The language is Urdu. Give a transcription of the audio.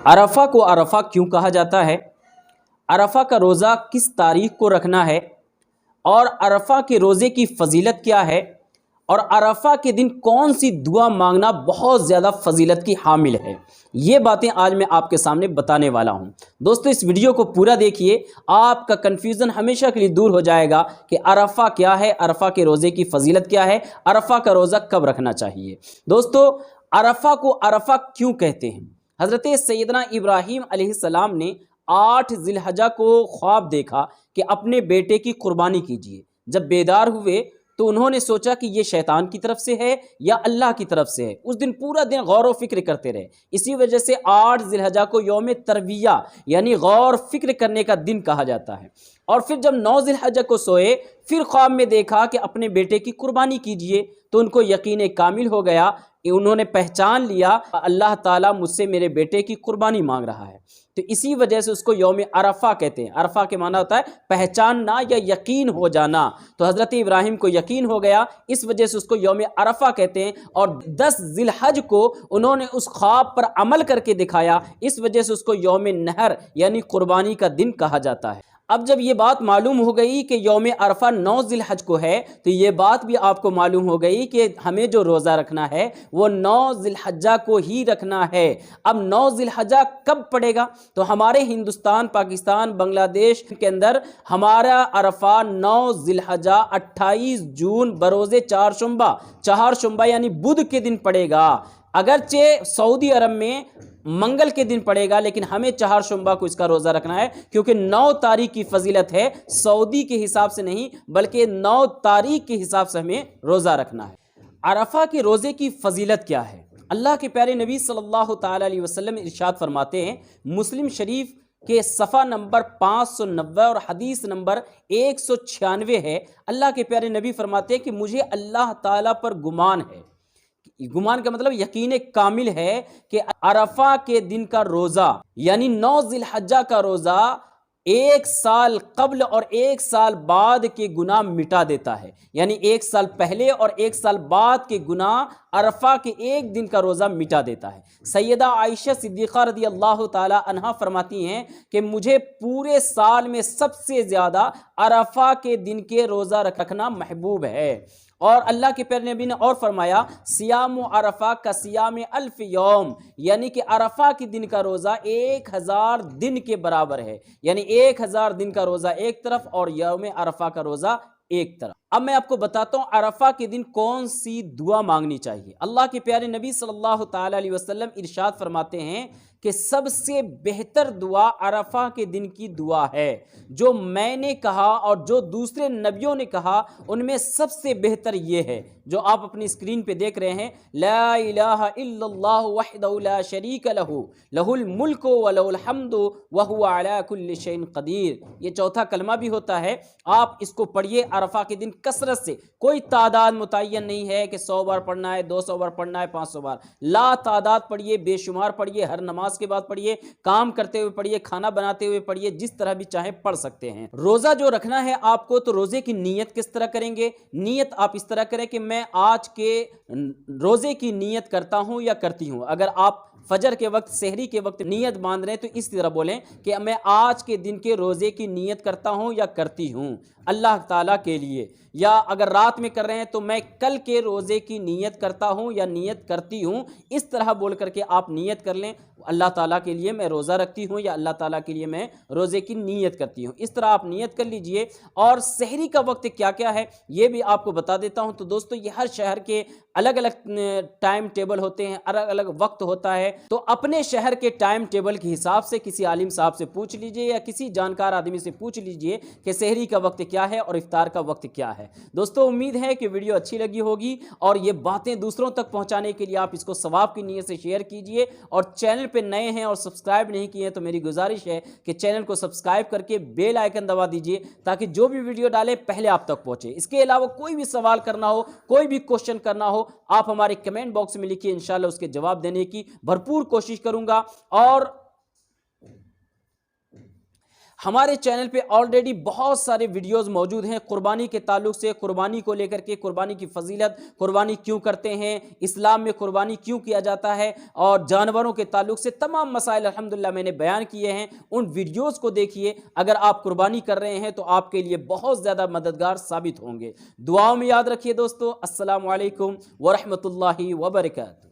عرفہ کو عرفہ کیوں کہا جاتا ہے؟ عرفہ کا روزہ کس تاریخ کو رکھنا ہے؟ اور عرفہ کے روزے کی فضیلت کیا ہے؟ اور عرفہ کے دن کون سی دعا مانگنا بہت زیادہ فضیلت کی حامل ہے؟ یہ باتیں آج میں آپ کے سامنے بتانے والا ہوں۔ دوستو اس ویڈیو کو پورا دیکھیے، آپ کا کنفیوژن ہمیشہ کے لیے دور ہو جائے گا کہ عرفہ کیا ہے، عرفہ کے روزے کی فضیلت کیا ہے، عرفہ کا روزہ کب رکھنا چاہیے۔ دوستو عرفہ کو عرفہ کیوں کہتے ہیں؟ حضرت سیدنا ابراہیم علیہ السلام نے 8 ذی الحجہ کو خواب دیکھا کہ اپنے بیٹے کی قربانی کیجیے۔ جب بیدار ہوئے تو انہوں نے سوچا کہ یہ شیطان کی طرف سے ہے یا اللہ کی طرف سے ہے۔ اس دن پورا دن غور و فکر کرتے رہے۔ اسی وجہ سے 8 ذی الحجہ کو یوم ترویہ یعنی غور فکر کرنے کا دن کہا جاتا ہے۔ اور پھر جب 9 ذی الحجہ کو سوئے، پھر خواب میں دیکھا کہ اپنے بیٹے کی قربانی کیجیے، تو ان کو یقین کامل ہو گیا، انہوں نے پہچان لیا اللہ تعالیٰ مجھ سے میرے بیٹے کی قربانی مانگ رہا ہے۔ تو اسی وجہ سے اس کو یوم عرفہ کہتے ہیں۔ عرفہ کے معنی ہوتا ہے پہچاننا یا یقین ہو جانا۔ تو حضرت ابراہیم کو یقین ہو گیا، اس وجہ سے اس کو یوم عرفہ کہتے ہیں۔ اور 10 ذی الحجہ کو انہوں نے اس خواب پر عمل کر کے دکھایا، اس وجہ سے اس کو یوم نحر یعنی قربانی کا دن کہا جاتا ہے۔ اب جب یہ بات معلوم ہو گئی کہ یوم عرفہ 9 ذی الحجہ کو ہے، تو یہ بات بھی آپ کو معلوم ہو گئی کہ ہمیں جو روزہ رکھنا ہے وہ 9 ذی الحجہ کو ہی رکھنا ہے۔ اب 9 ذی الحجہ کب پڑے گا؟ تو ہمارے ہندوستان، پاکستان، بنگلہ دیش کے اندر ہمارا عرفہ 9 ذی الحجہ 28 جون بروز چہارشنبہ یعنی بدھ کے دن پڑے گا۔ اگرچہ سعودی عرب میں منگل کے دن پڑے گا، لیکن ہمیں چہارشنبہ کو اس کا روزہ رکھنا ہے، کیونکہ 9 تاریخ کی فضیلت ہے، سعودی کے حساب سے نہیں بلکہ 9 تاریخ کے حساب سے ہمیں روزہ رکھنا ہے۔ عرفہ کے روزے کی فضیلت کیا ہے؟ اللہ کے پیارے نبی صلی اللہ تعالی علیہ وسلم ارشاد فرماتے ہیں، مسلم شریف کے صفحہ نمبر 590 اور حدیث نمبر 196 ہے۔ اللہ کے پیارے نبی فرماتے ہیں کہ مجھے اللہ تعالیٰ پر گمان ہے، گمان کا مطلب یقین کامل ہے کہ عرفہ کے دن کا روزہ یعنی 9 ذی الحجہ کا روزہ 1 سال قبل اور 1 سال بعد کے گناہ مٹا دیتا ہے۔ یعنی 1 سال پہلے اور 1 سال بعد کے گناہ عرفہ کے ایک دن کا روزہ مٹا دیتا ہے۔ سیدہ عائشہ صدیقہ رضی اللہ تعالی عنہا فرماتی ہیں کہ مجھے پورے سال میں سب سے زیادہ عرفہ کے دن کے روزہ رکھنا محبوب ہے۔ اور اللہ کے پیارے نبی نے اور فرمایا، صیام عرفہ کا صیام 1000 یوم، یعنی کہ عرفہ کے دن کا روزہ 1000 دن کے برابر ہے۔ یعنی 1000 دن کا روزہ ایک طرف اور یوم عرفہ کا روزہ ایک طرف۔ اب میں آپ کو بتاتا ہوں عرفہ کے دن کون سی دعا مانگنی چاہیے۔ اللہ کے پیارے نبی صلی اللہ تعالی علیہ وسلم ارشاد فرماتے ہیں کہ سب سے بہتر دعا عرفہ کے دن کی دعا ہے۔ جو میں نے کہا اور جو دوسرے نبیوں نے کہا ان میں سب سے بہتر یہ ہے جو آپ اپنی اسکرین پہ دیکھ رہے ہیں، لا الہ الا اللہ وحدہ لا شریک لہ لہ الملک ولہ الحمد وہو علی کل شیء قدیر۔ یہ چوتھا کلمہ بھی ہوتا ہے، آپ اس کو پڑھیے عرفہ کے دن کثرت سے۔ کوئی تعداد متعین نہیں ہے کہ 100 بار پڑھنا ہے، 200 بار پڑھنا ہے، 500 بار، لا تعداد پڑھیے، بے شمار پڑھیے، ہر نماز کے بعد پڑھیے، کام کرتے ہوئے پڑھیے، کھانا بناتے ہوئے پڑھیے، جس طرح بھی چاہے پڑھ سکتے ہیں۔ روزہ جو رکھنا ہے آپ کو، تو روزے کی نیت کس طرح کریں گے؟ نیت آپ اس طرح کریں کہ میں آج کے روزے کی نیت کرتا ہوں یا کرتی ہوں۔ اگر آپ فجر کے وقت، سحری کے وقت نیت باندھ رہے ہیں تو اس طرح بولیں کہ میں آج کے دن کے روزے کی نیت کرتا ہوں یا کرتی ہوں اللہ تعالیٰ کے لیے۔ یا اگر رات میں کر رہے ہیں تو میں کل کے روزے کی نیت کرتا ہوں یا نیت کرتی ہوں، اس طرح بول کر کے آپ نیت کر لیں، اللہ تعالیٰ کے لیے میں روزہ رکھتی ہوں یا اللہ تعالیٰ کے لیے میں روزے کی نیت کرتی ہوں۔ اس طرح آپ نیت کر لیجئے۔ اور سحری کا وقت کیا کیا ہے یہ بھی آپ کو بتا دیتا ہوں۔ تو دوستو یہ ہر شہر کے الگ الگ ٹائم ٹیبل ہوتے ہیں، الگ الگ وقت ہوتا ہے، تو اپنے شہر کے ٹائم ٹیبل کے حساب سے کسی عالم صاحب سے پوچھ لیجئے یا کسی جانکار آدمی سے پوچھ لیجئے کہ سحری کا وقت کیا ہے اور افطار کا وقت کیا ہے۔ دوستو امید ہے کہ ویڈیو اچھی لگی ہوگی، اور یہ باتیں دوسروں تک پہنچانے کے لیے آپ اس کو ثواب کی نیت سے شیئر کیجئے۔ اور چینل پہ نئے ہیں اور سبسکرائب نہیں کیے ہیں تو میری گزارش ہے کہ چینل کو سبسکرائب کر کے بیل آئیکن دبا دیجئے تاکہ جو بھی ویڈیو ڈالے پہلے آپ تک پہنچے۔ اس کے علاوہ کوئی بھی سوال کرنا ہو، کوئی بھی کوشچن کرنا ہو، آپ ہمارے کمنٹ باکس میں لکھیے، انشاءاللہ اس کے جواب دینے کی بھرپور کوشش کروں گا۔ اور ہمارے چینل پہ آلریڈی بہت سارے ویڈیوز موجود ہیں قربانی کے تعلق سے، قربانی کو لے کر کے، قربانی کی فضیلت، قربانی کیوں کرتے ہیں، اسلام میں قربانی کیوں کیا جاتا ہے، اور جانوروں کے تعلق سے تمام مسائل الحمدللہ میں نے بیان کیے ہیں۔ ان ویڈیوز کو دیکھیے، اگر آپ قربانی کر رہے ہیں تو آپ کے لیے بہت زیادہ مددگار ثابت ہوں گے۔ دعاؤں میں یاد رکھیے دوستو۔ السلام علیکم ورحمۃ اللہ وبرکاتہ۔